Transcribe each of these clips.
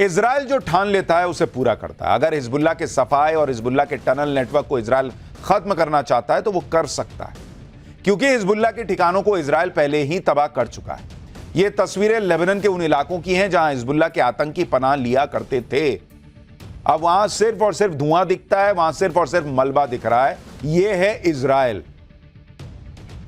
Israel जो ठान लेता है उसे पूरा करता है। अगर हिजबुल्लाह के सफाए और हिजबुल्लाह के टनल नेटवर्क को इजराइल खत्म करना चाहता है तो वो कर सकता है, क्योंकि हिजबुल्लाह के ठिकानों को इजराइल पहले ही तबाह कर चुका है। ये तस्वीरें लेबनान के उन इलाकों की हैं जहां हिजबुल्लाह के आतंकी पनाह लिया करते थे। अब वहां सिर्फ और सिर्फ धुआं दिखता है, वहां सिर्फ और सिर्फ मलबा दिख रहा है। यह है इजराइल।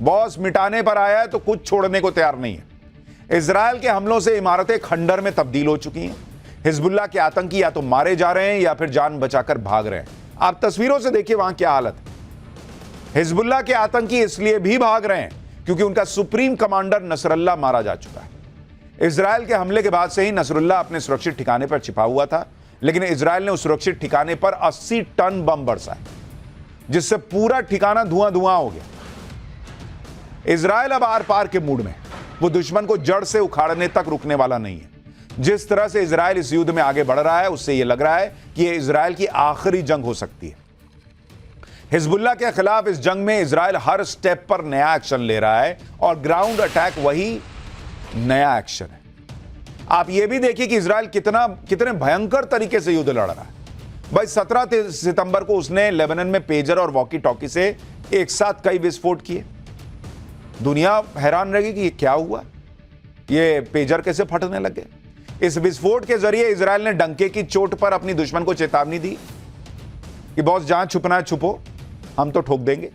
बॉस मिटाने पर आया है तो कुछ छोड़ने को तैयार नहीं है। इजराइल के हमलों से इमारतें खंडर में तब्दील हो चुकी हैं। हिजबुल्लाह के आतंकी या तो मारे जा रहे हैं या फिर जान बचाकर भाग रहे हैं। आप तस्वीरों से देखिए वहां क्या हालत है। हिजबुल्लाह के आतंकी इसलिए भी भाग रहे हैं क्योंकि उनका सुप्रीम कमांडर नसरुल्लाह मारा जा चुका है। इजराइल के हमले के बाद से ही नसरुल्लाह अपने सुरक्षित ठिकाने पर छिपा हुआ था, लेकिन इजराइल ने उस सुरक्षित ठिकाने पर 80 टन बम बरसाए, जिससे पूरा ठिकाना धुआं धुआं हो गया। इजराइल अब आर पार के मूड में, वो दुश्मन को जड़ से उखाड़ने तक रुकने वाला नहीं है। जिस तरह से इजराइल इस युद्ध में आगे बढ़ रहा है, उससे यह लग रहा है कि यह इजराइल की आखिरी जंग हो सकती है। हिजबुल्लाह के खिलाफ इस जंग में इजराइल हर स्टेप पर नया एक्शन ले रहा है और ग्राउंड अटैक वही नया एक्शन है। आप यह भी देखिए कि इजराइल कितने भयंकर तरीके से युद्ध लड़ रहा है। भाई 17 सितंबर को उसने लेबनान में पेजर और वॉकी टॉकी से एक साथ कई विस्फोट किए। दुनिया हैरान रहेगी कि ये क्या हुआ, ये पेजर कैसे फटने लगे। इस विस्फोट के जरिए इजराइल ने डंके की चोट पर अपनी दुश्मन को चेतावनी दी कि बॉस जहां छुपना है छुपो, हम तो ठोक देंगे।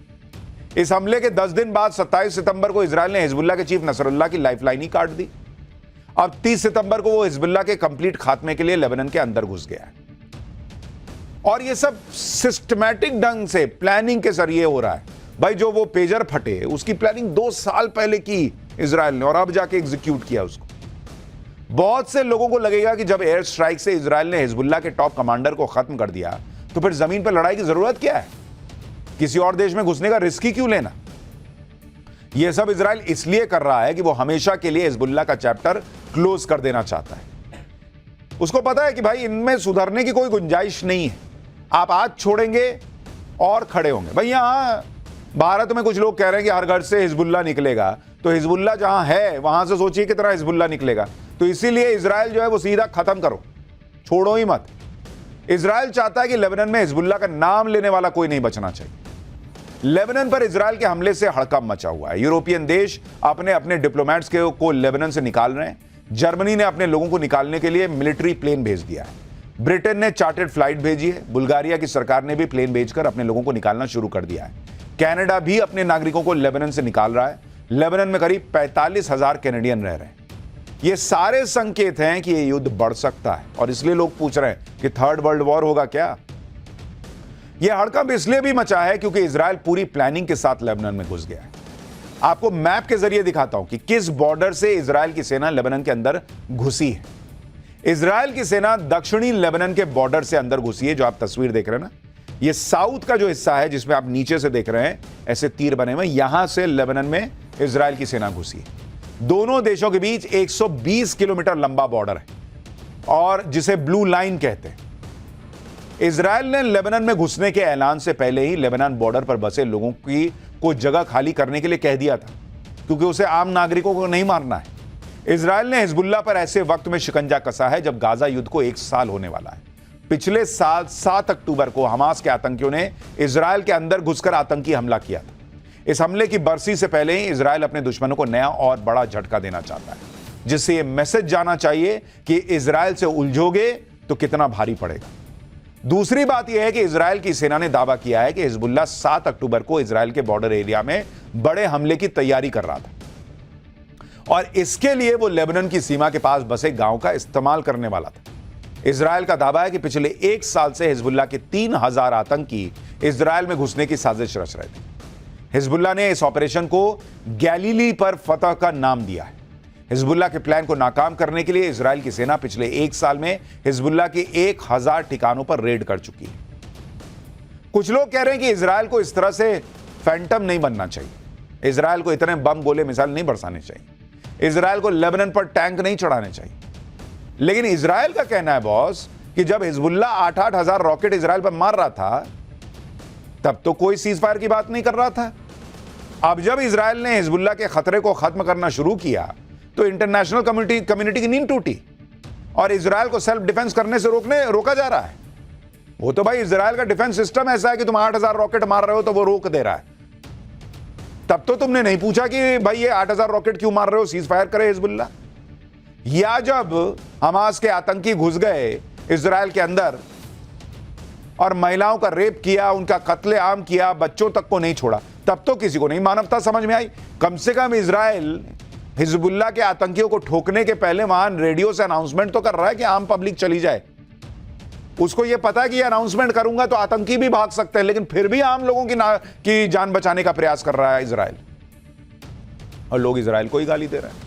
इस हमले के 10 दिन बाद 27 सितंबर को इजराइल ने हिजबुल्लाह के चीफ नसरुल्लाह की लाइफलाइन ही काट दी। अब 30 सितंबर को वो हिजबुल्लाह के कंप्लीट खात्मे के लिए लेबनान के अंदर घुस गया है। और ये सब सिस्टमैटिक ढंग से प्लानिंग के जरिए हो रहा है। भाई जो वो पेजर फटे उसकी प्लानिंग 2 साल पहले की इजराइल ने, और अब जाके एग्जीक्यूट किया उसको। बहुत से लोगों को लगेगा कि जब एयर स्ट्राइक से इजराइल ने हिजबुल्लाह के टॉप कमांडर को खत्म कर दिया तो फिर जमीन पर लड़ाई की जरूरत क्या है, किसी और देश में घुसने का रिस्क ही क्यों लेना। यह सब इजराइल इसलिए कर रहा है कि वो हमेशा के लिए हिजबुल्लाह का चैप्टर क्लोज कर देना चाहता है। उसको पता है कि भाई इनमें सुधरने की कोई गुंजाइश नहीं है। आप आज छोड़ेंगे और खड़े होंगे। भाई यहां भारत में कुछ लोग कह रहे हैं कि हर घर से हिजबुल्लाह निकलेगा, तो हिजबुल्लाह जहां है वहां से सोचिए कितना हिजबुल्लाह निकलेगा। तो इसीलिए इजराइल जो है वो सीधा खत्म करो, छोड़ो ही मत। इजराइल चाहता है कि लेबनान में हिजबुल्लाह का नाम लेने वाला कोई नहीं बचना चाहिए। लेबनान पर इजराइल के हमले से हड़कंप मचा हुआ है। यूरोपियन देश अपने अपने डिप्लोमेट्स को लेबनान से निकाल रहे हैं। जर्मनी ने अपने लोगों को निकालने के लिए मिलिट्री प्लेन भेज दिया है। ब्रिटेन ने चार्टर्ड फ्लाइट भेजी है। बुल्गारिया की सरकार ने भी प्लेन भेजकर अपने लोगों को निकालना शुरू कर दिया है। कनाडा भी अपने नागरिकों को लेबनान से निकाल रहा है। लेबनान में करीब 45,000 कैनेडियन रह रहे हैं। ये सारे संकेत हैं कि यह युद्ध बढ़ सकता है, और इसलिए लोग पूछ रहे हैं कि थर्ड वर्ल्ड वॉर होगा क्या। यह हड़कंप इसलिए भी मचा है क्योंकि इजराइल पूरी प्लानिंग के साथ लेबनान में घुस गया है। आपको मैप के जरिए दिखाता हूं कि किस बॉर्डर से इजराइल की सेना लेबनान के अंदर घुसी है। इजराइल की सेना दक्षिणी लेबनान के बॉर्डर से अंदर घुसी है। जो आप तस्वीर देख रहे हैं ना, यह साउथ का जो हिस्सा है जिसमें आप नीचे से देख रहे हैं ऐसे तीर बने हुए, यहां से लेबनान में इजराइल की सेना घुसी है। दोनों देशों के बीच 120 किलोमीटर लंबा बॉर्डर है, और जिसे ब्लू लाइन कहते हैं। इजराइल ने लेबनान में घुसने के ऐलान से पहले ही लेबनान बॉर्डर पर बसे लोगों को जगह खाली करने के लिए कह दिया था, क्योंकि उसे आम नागरिकों को नहीं मारना है। इजराइल ने हिजबुल्लाह पर ऐसे वक्त में शिकंजा कसा है जब गाजा युद्ध को 1 साल होने वाला है। पिछले साल 7 अक्टूबर को हमास के आतंकियों ने इजराइल के अंदर घुसकर आतंकी हमला किया था। इस हमले की बरसी से पहले ही इजराइल अपने दुश्मनों को नया और बड़ा झटका देना चाहता है, जिससे यह मैसेज जाना चाहिए कि इजराइल से उलझोगे तो कितना भारी पड़ेगा। दूसरी बात यह है कि इजराइल की सेना ने दावा किया है कि हिजबुल्लाह 7 अक्टूबर को इजराइल के बॉर्डर एरिया में बड़े हमले की तैयारी कर रहा था, और इसके लिए वो लेबनान की सीमा के पास बसे गांव का इस्तेमाल करने वाला था। इजराइल का दावा है कि पिछले 1 साल से हिजबुल्लाह के 3000 आतंकी इजराइल में घुसने की साजिश रच रहे थे। हिजबुल्लाह ने इस ऑपरेशन को गैलीली पर फतह का नाम दिया है। हिजबुल्लाह के प्लान को नाकाम करने के लिए इजराइल की सेना पिछले 1 साल में हिजबुल्लाह के 1000 ठिकानों पर रेड कर चुकी है। कुछ लोग कह रहे हैं कि इजराइल को इस तरह से फैंटम नहीं बनना चाहिए। इजराइल को इतने बम गोले मिसाइल नहीं बरसाने चाहिए। इजराइल को लेबनान पर टैंक नहीं चढ़ाने चाहिए। लेकिन इजराइल का कहना है बॉस कि जब हिजबुल्लाह 8-8 हजार रॉकेट इजराइल पर मार रहा था तब तो कोई सीज फायर की बात नहीं कर रहा था। अब जब इजराइल ने हिजबुल्लाह के खतरे को खत्म करना शुरू किया तो इंटरनेशनल कम्युनिटी की नींद टूटी, और इजराइल को सेल्फ डिफेंस करने से रोका जा रहा है। वो तो भाई इजराइल का डिफेंस सिस्टम ऐसा है कि तुम 8000 रॉकेट मार रहे हो तो वो रोक दे रहा है। तब तो तुमने नहीं पूछा कि भाई ये 8000 रॉकेट क्यों मार रहे हो, सीज फायर करे हिजबुल्लाह। या जब हमास के आतंकी घुस गए इजराइल के अंदर और महिलाओं का रेप किया, उनका कत्लेआम किया, बच्चों तक को नहीं छोड़ा, तब तो किसी को नहीं मानवता समझ में आई। कम से कम इजराइल हिजबुल्लाह के आतंकियों को ठोकने के पहले वहां रेडियो से अनाउंसमेंट तो कर रहा है कि आम पब्लिक चली जाए। उसको यह पता है कि ये अनाउंसमेंट करूंगा तो आतंकी भी भाग सकते हैं, लेकिन फिर भी आम लोगों की जान बचाने का प्रयास कर रहा है इजराइल, और लोग इजराइल को ही गाली दे रहे हैं।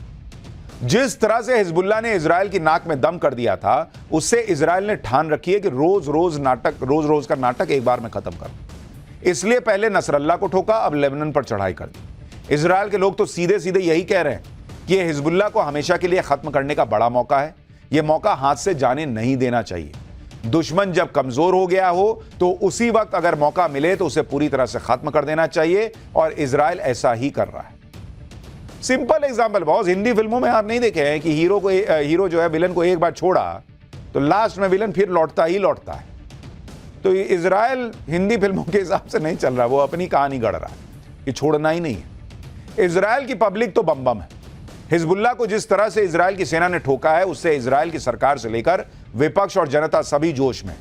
जिस तरह से हिजबुल्लाह ने इजराइल की नाक में दम कर दिया था, उससे इजराइल ने ठान रखी है कि रोज रोज का नाटक एक बार में खत्म कर। इसलिए पहले नसरल्लाह को ठोका, अब लेबनान पर चढ़ाई कर दी। इजराइल के लोग तो सीधे सीधे यही कह रहे हैं कि यह हिजबुल्लाह को हमेशा के लिए खत्म करने का बड़ा मौका है। यह मौका हाथ से जाने नहीं देना चाहिए। दुश्मन जब कमजोर हो गया हो तो उसी वक्त अगर मौका मिले तो उसे पूरी तरह से खत्म कर देना चाहिए, और इजराइल ऐसा ही कर रहा है। सिंपल एग्जांपल, बहुत हिंदी फिल्मों में आप नहीं देखे हैं कि हीरो जो है विलन को एक बार छोड़ा तो लास्ट में विलन फिर लौटता है। तो इजराइल हिंदी फिल्मों के हिसाब से नहीं चल रहा, वो अपनी कहानी गढ़ रहा है कि छोड़ना ही नहीं है। इजराइल की पब्लिक तो बम है। हिजबुल्लाह को जिस तरह से इजराइल की सेना ने ठोका है, उससे इजराइल की सरकार से लेकर विपक्ष और जनता सभी जोश में।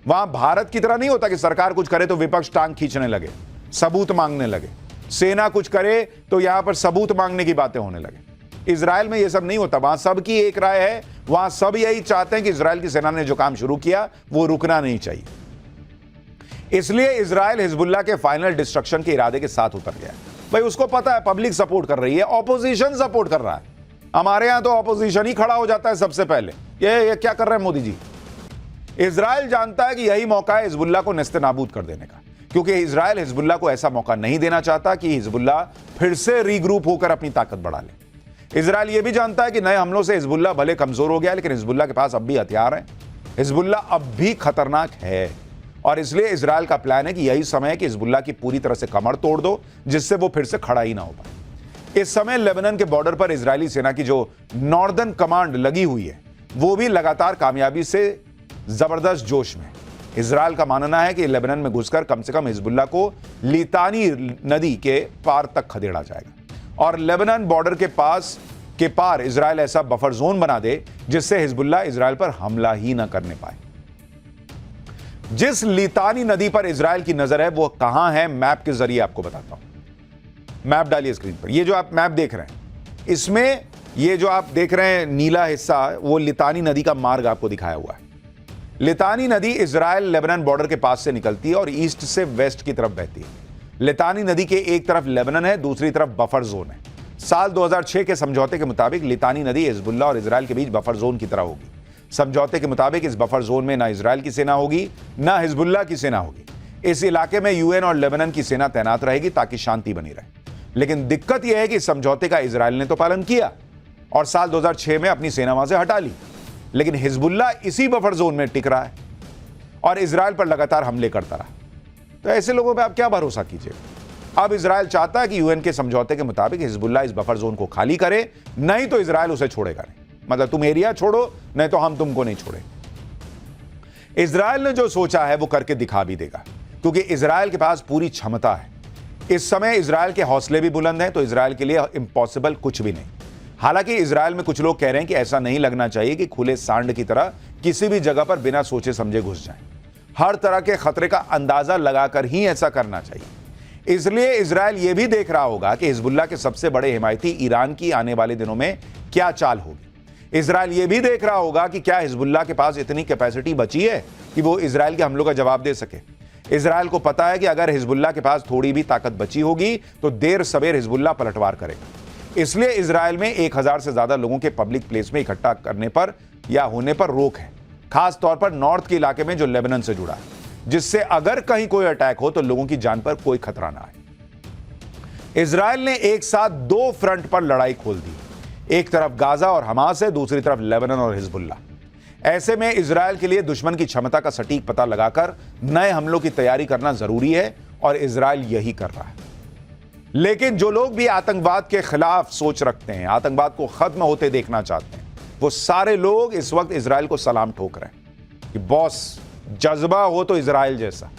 वहां भारत की तरह नहीं होता कि सरकार कुछ करे तो विपक्ष टांग खींचने लगे, सबूत मांगने लगे। सेना कुछ करे तो यहां पर सबूत मांगने की बातें होने लगे। इजराइल में यह सब नहीं होता। वहां सबकी एक राय है, वहां सब यही चाहते हैं कि इजराइल की सेना ने जो काम शुरू किया वो रुकना नहीं चाहिए। इसलिए इजराइल हिजबुल्लाह के फाइनल डिस्ट्रक्शन के इरादे के साथ उतर गया। भाई उसको पता है पब्लिक सपोर्ट कर रही है, ऑपोजिशन सपोर्ट कर रहा है। हमारे यहां तो ऑपोजिशन ही खड़ा हो जाता है सबसे पहले, ये क्या कर रहे हैं मोदी जी। इजराइल जानता है कि यही मौका है हिजबुल्लाह को नेस्तनाबूद कर देने का, क्योंकि इजराइल हिजबुल्लाह को ऐसा मौका नहीं देना चाहता कि हिजबुल्लाह फिर से रीग्रुप होकर अपनी ताकत बढ़ा ले। इजराइल यह भी जानता है कि नए हमलों से हिजबुल्लाह भले कमजोर हो गया, लेकिन हिजबुल्लाह के पास अब भी हथियार हैं। हिजबुल्लाह अब भी खतरनाक है, और इसलिए इजराइल का प्लान है कि यही समय है कि हिजबुल्लाह की पूरी तरह से कमर तोड़ दो, जिससे वो फिर से खड़ा ही ना हो पाए। इस समय लेबनान के बॉर्डर पर इजरायली सेना की जो नॉर्दर्न कमांड लगी हुई है, वो भी लगातार कामयाबी से जबरदस्त जोश में। इजराइल का मानना है कि लेबनान में घुसकर कम से कम हिजबुल्लाह को लितानी नदी के पार तक खदेड़ा जाएगा, और लेबनान बॉर्डर के पार इजराइल ऐसा बफर जोन बना दे जिससे हिजबुल्लाह इजराइल पर हमला ही ना करने पाए। जिस लितानी नदी पर इजराइल की नजर है वो कहां है, मैप के जरिए आपको बताता हूं। मैप डालिए स्क्रीन पर। ये जो आप मैप देख रहे हैं, इसमें ये जो आप देख रहे हैं नीला हिस्सा, वो लितानी नदी का मार्ग आपको दिखाया हुआ है। लितानी नदी इजराइल लेबनान बॉर्डर के पास से निकलती है और ईस्ट से वेस्ट की तरफ बहती है। लितानी नदी के एक तरफ लेबनान है, दूसरी तरफ बफर जोन है। साल 2006 के समझौते के मुताबिक लितानी नदी हिजबुल्लाह और इजराइल के बीच बफर जोन की तरह होगी। समझौते के मुताबिक इस बफर जोन में ना इजराइल की सेना होगी, ना हिजबुल्लाह की सेना होगी। इस इलाके में यूएन और लेबनान की सेना तैनात रहेगी ताकि शांति बनी रहे। लेकिन दिक्कत यह है कि इस समझौते का इजराइल ने तो पालन किया और साल 2006 में अपनी सेना वहां से हटा ली, लेकिन हिजबुल्लाह इसी बफर जोन में टिक रहा है और इजराइल पर लगातार हमले करता रहा। तो ऐसे लोगों पर आप क्या भरोसा कीजिएगा। अब इजराइल चाहता है कि यूएन के समझौते के मुताबिक हिजबुल्लाह इस बफर जोन को खाली करे, नहीं तो इजराइल उसे छोड़ेगा नहीं। मतलब तुम एरिया छोड़ो, नहीं तो हम तुमको नहीं छोड़े। इजराइल ने जो सोचा है वो करके दिखा भी देगा, क्योंकि इजराइल के पास पूरी क्षमता है। इस समय इजराइल के हौसले भी बुलंद हैं, तो इजराइल के लिए इम्पॉसिबल कुछ भी नहीं। हालांकि इजराइल में कुछ लोग कह रहे हैं कि ऐसा नहीं लगना चाहिए कि खुले सांड की तरह किसी भी जगह पर बिना सोचे समझे घुस जाएं। हर तरह के खतरे का अंदाजा लगाकर ही ऐसा करना चाहिए। इसलिए इजराइल यह भी देख रहा होगा कि हिजबुल्लाह के सबसे बड़े हिमायती ईरान की आने वाले दिनों में क्या चाल होगी। इजराइल यह भी देख रहा होगा कि क्या हिजबुल्लाह के पास इतनी कैपेसिटी बची है कि वो इजराइल के हमलों का जवाब दे सके। इजराइल को पता है कि अगर हिजबुल्लाह के पास थोड़ी भी ताकत बची होगी तो देर सवेर हिजबुल्लाह पलटवार करेगा। इसलिए इजराइल में 1000 से ज्यादा लोगों के पब्लिक प्लेस में इकट्ठा करने पर या होने पर रोक है, खास तौर पर नॉर्थ के इलाके में जो लेबनान से जुड़ा है, जिससे अगर कहीं कोई अटैक हो तो लोगों की जान पर कोई खतरा ना आए। इजराइल ने एक साथ 2 फ्रंट पर लड़ाई खोल दी। एक तरफ गाजा और हमास है, दूसरी तरफ लेबनान और हिजबुल्लाह। ऐसे में इजराइल के लिए दुश्मन की क्षमता का सटीक पता लगाकर नए हमलों की तैयारी करना जरूरी है, और इजराइल यही कर रहा है। लेकिन जो लोग भी आतंकवाद के खिलाफ सोच रखते हैं, आतंकवाद को खत्म होते देखना चाहते हैं, वो सारे लोग इस वक्त इजराइल को सलाम ठोक रहे हैं कि बॉस, जज्बा हो तो इजराइल जैसा।